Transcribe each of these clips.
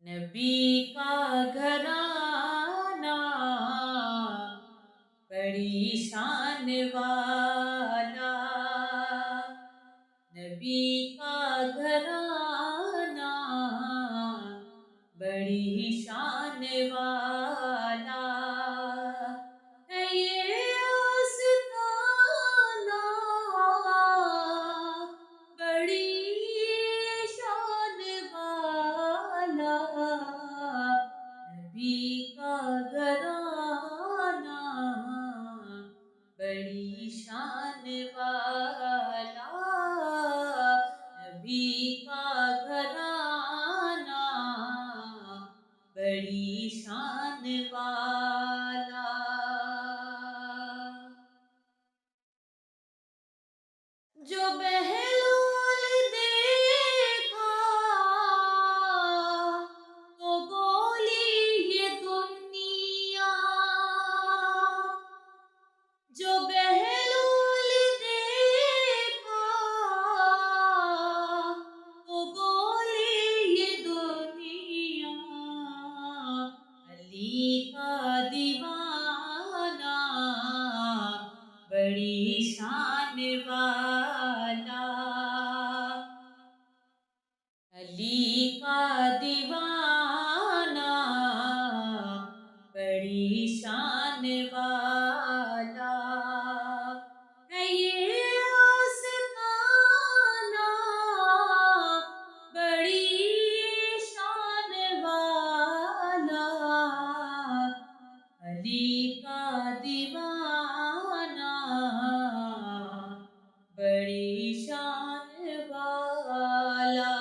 نبی کا گھرانہ بڑی شان والا، نبی کا گھرانہ بڑی شان والا ہے یہ آستانہ، بڑی شان والا نبی کا گھرانہ بڑی شان والا، نبی کا گھرانہ بڑی شان والا۔ جو بہلول دیکھا تو بولی یہ دنیا، جو بہلول دیکھا تو بولی یہ دنیا، علی کا دیوانہ بڑی شان والا، علی کا دیوانہ بڑی شان والا ہے یہ آستانہ، بڑی شان والا، علی کا دیوانہ بڑی شان والا۔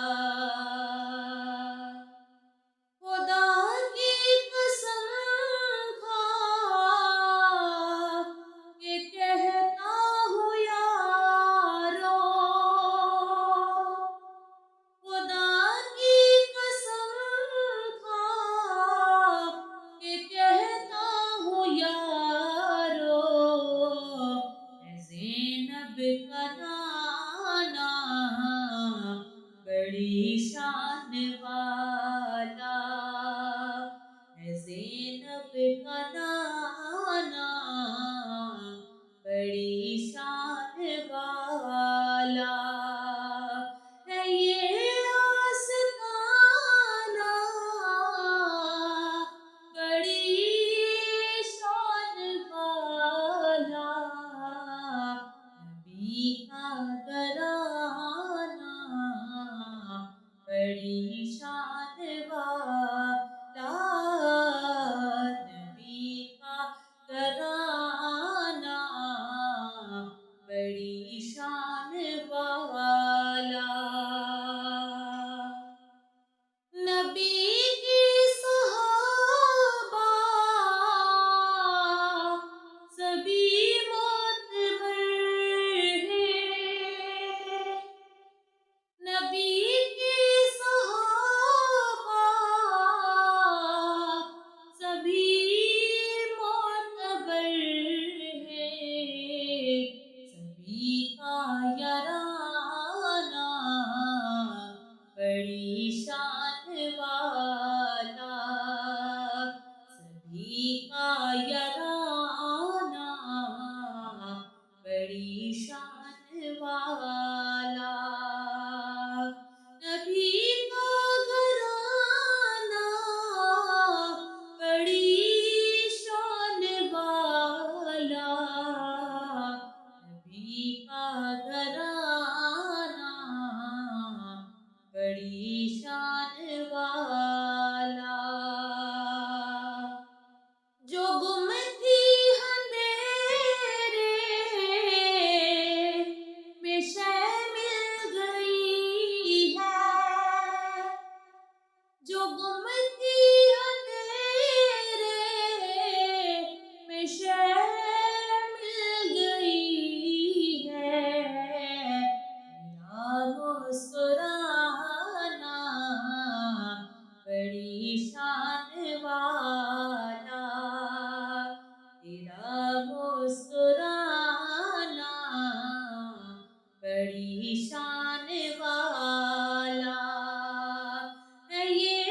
خدا کی قسم کھا کے کہتا ہوں یارو، خدا کی قسم کھا کے کہتا ہوں یارو، اے زینب کا نانا بڑی شان والا، اے زینب کا نانا بڑی شان والا ہے یہ آستانہ، بڑی شان والا، نبی کا گھرانہ بڑی شان والا، نبی کا گھرانہ بڑی شان والا۔ نبی کی صحابہ سبھی معتبر ہیں، نبی کی صحابہ سبھی معتبر ہیں، سبھی کا یارانہ بڑی شان والا، سبھی کا یارانہ بڑی شان والا، نبی کا گھرانہ بڑی شان والا، نبی کا گھرانہ بڑی شان والا۔ جو گم تھی اندھیرے میں شے مل گئی ہے، جو گم تھی اندھیرے میں شے مل گئی ہے، میرا مسکرانا بڑی شان والا، تیرا مسکرانا بڑی شان والا ہے یہ